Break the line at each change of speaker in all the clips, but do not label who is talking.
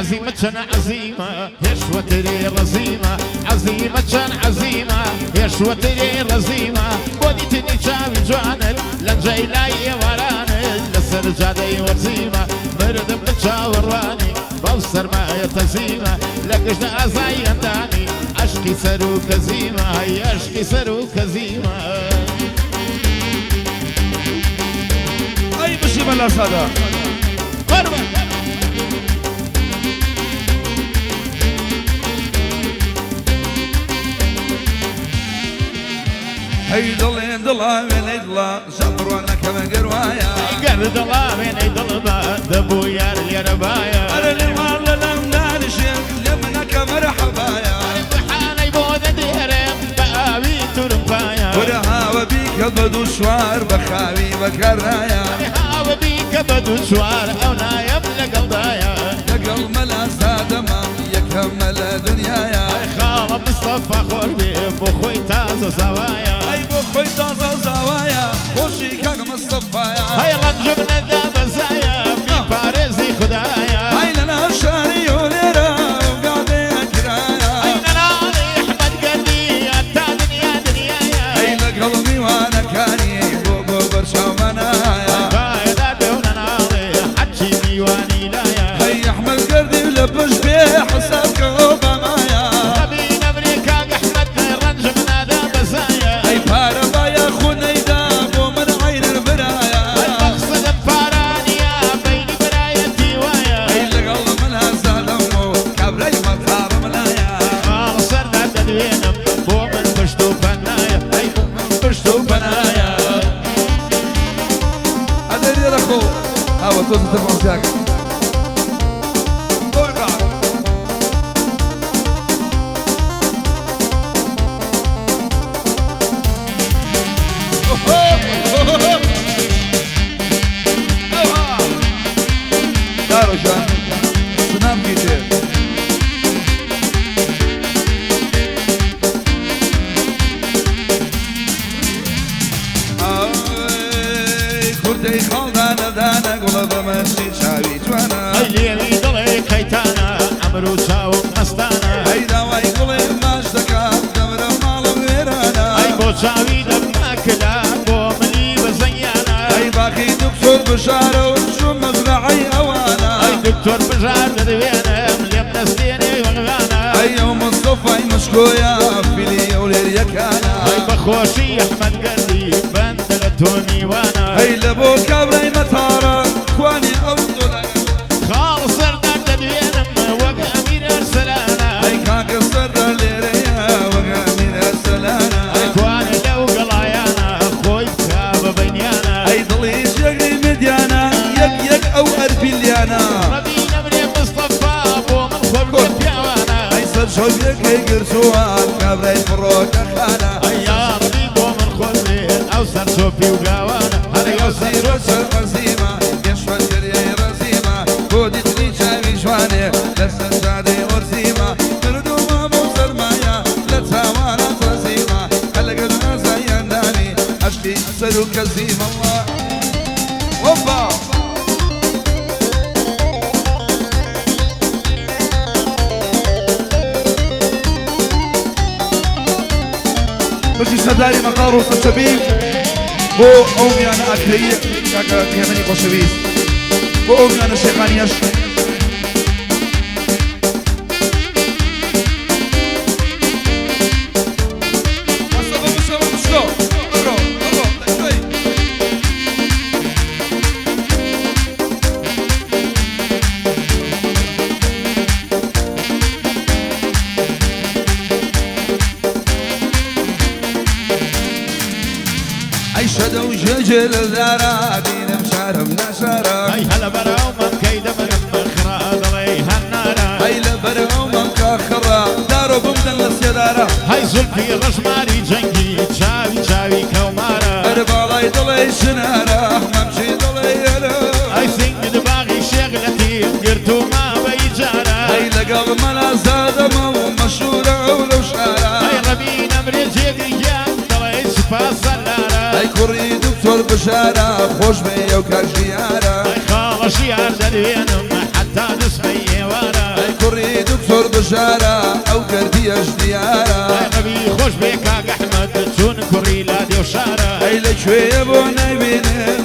عزيمة عزيمة يشوتري رزيمة عزيمة عزيمة يشوتري رزيمة بوديتني شاوي جوانل لنجي لاي ورانل لسرجادي ورزيمة مرد بتشاوراني بوصر ما يتزيمة لكش دا ازاي انداني عشقي سرو كزيمة هي عشقي سرو كزيمة
اي بشي بلا صدا
قربة
هي ضلي ضلا من ضلا صبر وانا كما قروايا
قرد الله من ضلبة دبو يار اليربايا
انا المال لم نارشك لمنك مرحبايا
بحالي بود ديرم بقاوي ترمبايا
ورها وبيك بدو شوار بخاوي بكرايا
هاو بيك بدو شوار او نايم لقلبايا
لقل ملا سادما يكمل دنيايا
خال مصطفى خربي بخوي تاز زوايا
اي بخوي تازا زوايا خوشي كاك مصطفايا
هاي رنجبنا ذا بزايا في باريزي خدايا
هاي لنا شاري وليرا وقاعدين كرايا
هاي نالي احمد قلبي انت دنيا دنيايا
هاي لقلبي وانا كاني بوبو برشا منايا
هاي لا دونا نالي حجي ديواني لايا
هاي احمد قردي ولبش بيه حسابك وبمايا
ربينا امريكا احمد رنجبنا ذا بزايا
هاي باربا يا خوني دابو من عين البرايا
المقصد بفارانيا بين برايتي ويا
هاي لقلب منها زادمو كبري مطار ملايا
صرنا تدوينم بو من بشتو بنايا اي بو من بشتو بنايا
هذا اللي رخو هاو توزن تبعو ساك دارو شان سنام كتير كردي خالدانا دانا قلب ماشي شاوي جوانا
اي ليلي ضلي خيتانا عمرو شاو مستانا
هاي داواي قلب ماشتكا دمر مال غيرانا
اي بو شاوي دم كلا بو ملي بزيانا
هاي باقي دكتور بشارة وشو مزرعي اوانا
اي دكتور بجار تدوينا مليم نسليني وغانا
هاي يوم الصفاي مشكويا فيلي وليريا كانا
اي بخوشي احمد قلبي بندلتوني وانا
هاي لبو كابري مطارا كواني افضل
خالص صرنا تدوينا وقع امير ارسلانا
هاي كاك السر ليريا وقامين السلانا
اي كواني لو قلايانا خوي كاب بينيانا
هاي ضلي شغلي مديانا يك او اربيليانا
ربينا من مصطفى ابو من خبر بيعوانا
هاي سر شوقك هي قرسوان كابري فروك خانا
اي يا ربي بو من خبر او سر شوفي وقاوانا
هاي يوسي رسل قسيمة يشوى الجريا رسيمة بودي تني شاوي جواني لسا شادي ورسيمة كردو ما بوصل مايا لتساوانا رسيمة هلا قدنا زي انداني عشقي سلو كزيمة الله وفا بشي سداري مقار وسط شبيب بو أمي أنا أكري كاكا كيمني بوشبيز بو أمي أنا شيخانيش عيشة وججل الدارا دين مشارم نشارا
هاي هلا براو من كيد من مخرا ضليها النارا
هاي لبرا ومن كاخرا دارو بمدن لسيدارا
هاي زلفي رشماري جنگي شاوي شاوي كومارا
اربالاي ضلي شنارا ممشي ضلي يلو
هاي سنگ دباغي شغلتي قرتو ما بيجارا
هاي لقل ملا زادما ومشهورة ولو شارا
هاي ربينا مريجي قيام ضلي شفا صلارا
هاي كوري دكتور بشارة خوش بي وكاش ديارة
هاي خالص يار دلوينم حتى نسمي ورا
زور بشارة أو كرديش ديارة
نبي خوش بك أحمد تون كوري لا ديو شارة
أي لشوية بو نبين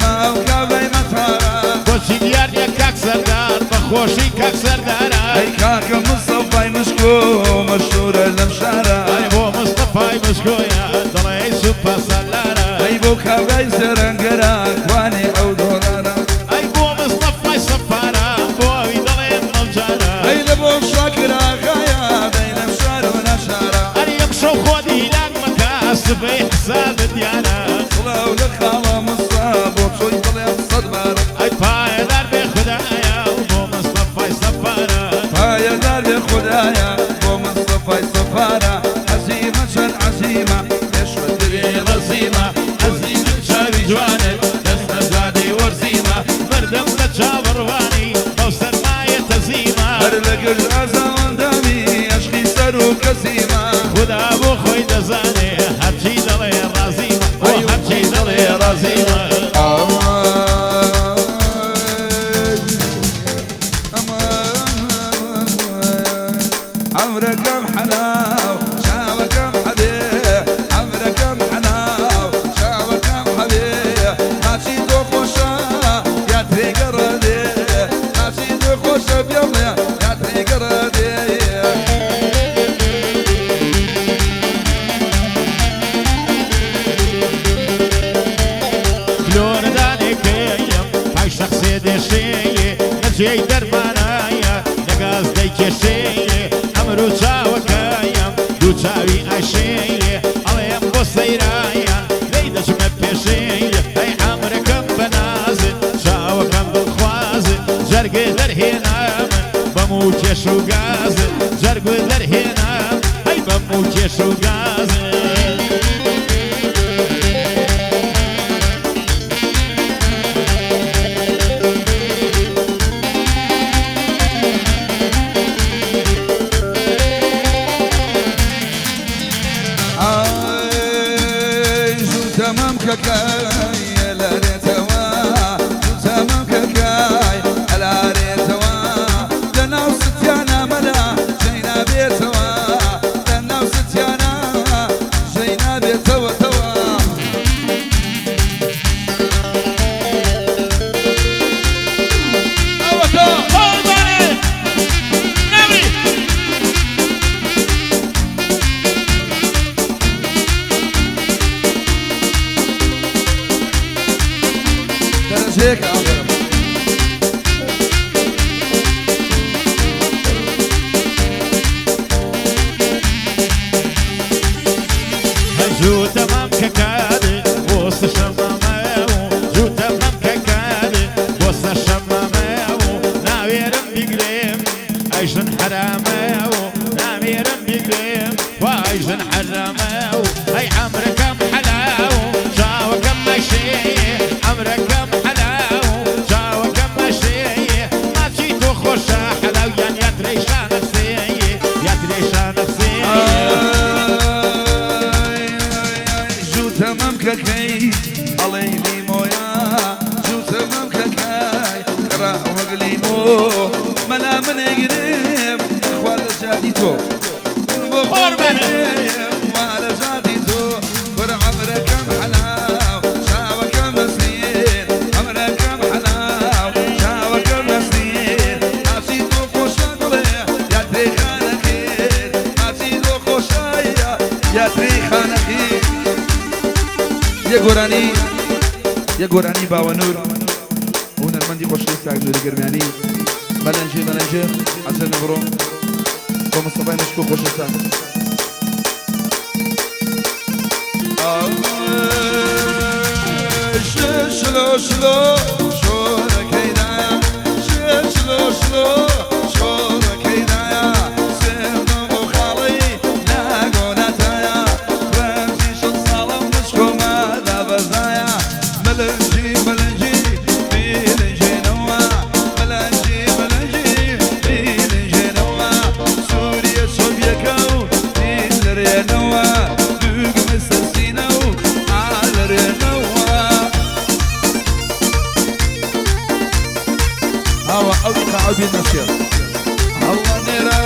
ما وكافي مطارة
بوشي ديار يكاك سردار بخوشي كاك سردارة
أي كاك مصطفى مشكو مشهور المشارة
أي بو مصطفى مشكو يا دلي سوبا سلارة
أي بو كافي سرنقرا كواني أو دورارة
أي بو مصطفى سفارة بو دلي موجارة
أي لبو شاكرا غايا بين مشار ونشارة
أي يمشو خودي لاك مكاسب حساب ديانا
صلاة لخالة مصاب وبشوي طلع صدبار
أي باي دار بخدايا وبو مصطفى سفارة
هاي دار خدايا بو مصطفى سفارة عزيمة شن عزيمة يشوى دري
رزيمة عزيمة شاري جوانب دسنا زادي ورزيمة مردم تجابر واني موسر ما يتزيمة
هرلق الأزا واندامي أشخي سرو كسيمة
خدا بو خوي دزاني حبشي دلي رزيمة وحبشي دلي رزيمة
عمرك كم حلاو شاوة كم حبيب عمرك كم حلاو شاوة كم حبيب ماشي دو خوشا يا تريق ردي ماشي دو خوشا بيومي يا تريق ردي
فلور داني كيم هاي شخصي دشي نجي درمانايا نقاز دي كشي أمرو تشاوة كايم دو تشاوي عشي عليهم بوصيرايا ليدش مبشي أي عمركم بنازل شاوكم بالخوازل جرق درهنا بموت يشو غازل جرق درهنا أي بموت يشو غازل
تمام كاكاي لا ريتوا تمام كاكاي لا ريتوا لنا وستيانا ملا جينا بيتوا لنا وستيانا جينا بيتوا توا هيك أغرب
جو تمام ككادي وسط الشمامة جو تمام ككادي وسط الشمامة ناويرم بقريم عيشن حرامة ناويرم بقريم وعيشن حرامة أي عمركم حلاو شاوكم مشي عمركم حلاو شاوكم مشي ما جيتو خوشا حلاو يعني يدريشا نفسي يدريشا نفسي
تمام كاكاي علي لي مويا شو تمام كاكاي راه وقليمو ملا من يقرب اخوان جاديتو مال جاديتو ور عمرك كم حلاو شاوة كم سنين عمرك كم حلاو شاوة كم سنين عشيتو خوشا يا تريخانا خير عشيتو خوشا يا تريخانا خير يا قراني باوا نور هنا المندي خوش لساق نور قرماني ملنجي عسل نبرو ومصطفى مشكو خوش لساق شلو شلورك هيدايا شلو شلورك هيدايا سيرنا مخالي لاقو نتايا رمزي شد صالم مشكو ماذا بزايا ملنجي بيلنجي نوا ملنجي بيلنجي نوا سوريا صوبيكو تيلريا نوا دوق مستسينو عالريا نوا هوا أوقع بالنشيط الله نرى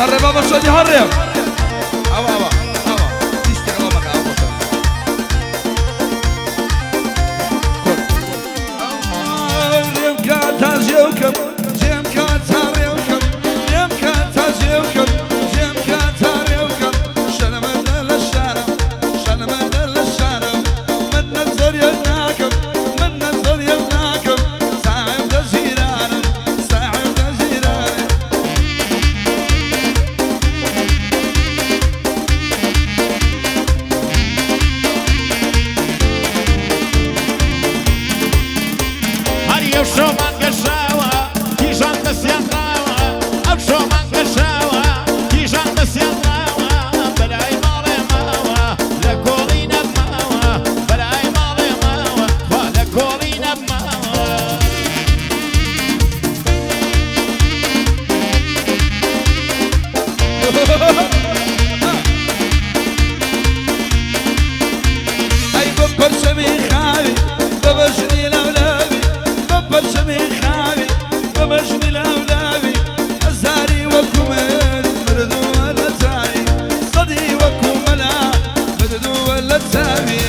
هرب بابا شو دي هرب أبا تشتغل بابا أبا جيم كاتا جيوكم جيم كاتا ريوكم جيم كاتا جيوكم جيم كاتا ريوكم شنو مدل الشارع شنو مدل الشارع من نزل يدناكم من نزل يدناكم صاحب جزيران صاحب جزيران
هريو شو من قشاوة كيشان نسيان راوة أو شو من قشاوة كيشان نسيان راوة بلاي مالي ماوة لكولينا بماوة بلاي مالي ماوة ولكولينا بماوة
أي ببر شمي خالي ببجني لولابي ببر شمي خالي ببجني لولابي أزاري وكمل مردو ولا تاني صدي وكملا مردو ولا تاني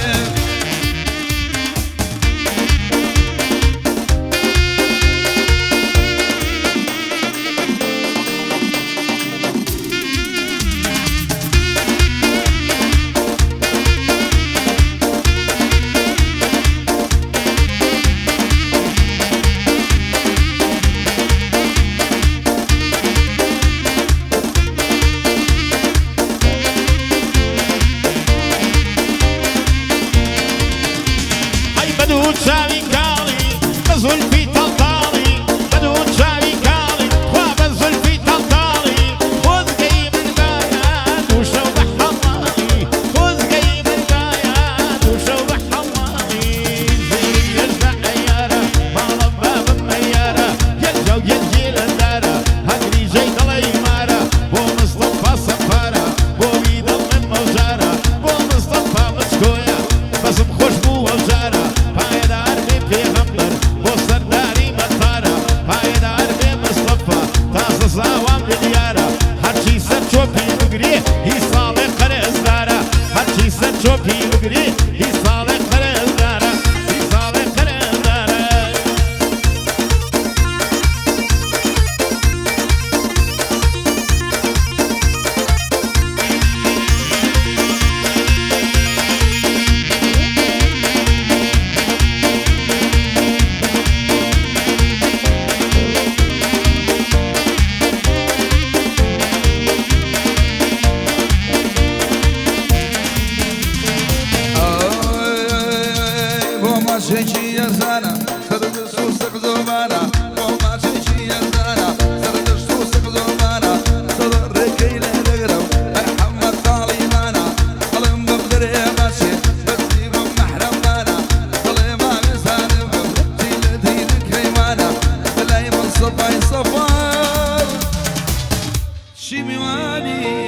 بدون شاوي كالي بزول في طلطالي بدون شاوي كالي وبزول في طلطالي خذ جاي من بايات وشو بحمالي خذ جاي من بايات وشو بحمالي زيري يرجع عيارة ما ربى بميارة يرجع يجي للدارة هجري جاي طلي مارة بو مصطفى سفارة بو بيضل من موجارة بو مصطفى مشكوية بس بخوش بو وجارة پایدار به پیغمبر بسترداری مطارا پایدار به مصطفى تازه زاوام دیارا هرچی سر چوپی بگری هی سال قرز دارا هرچی سر چوپی بگری هی سال قرز دارا هی سال قرز دارا
شيء يا زانا سرد سوسك زمانا وما شيء يا زانا سرد سوسك زمانا صدر ركيل نقرب محمد طالبانا قلم بقدر يا ماشي بس يبقى محرم مانا طليما مسالم تيل دينك هيمانا بلاي من صفاي صفار شي ميواني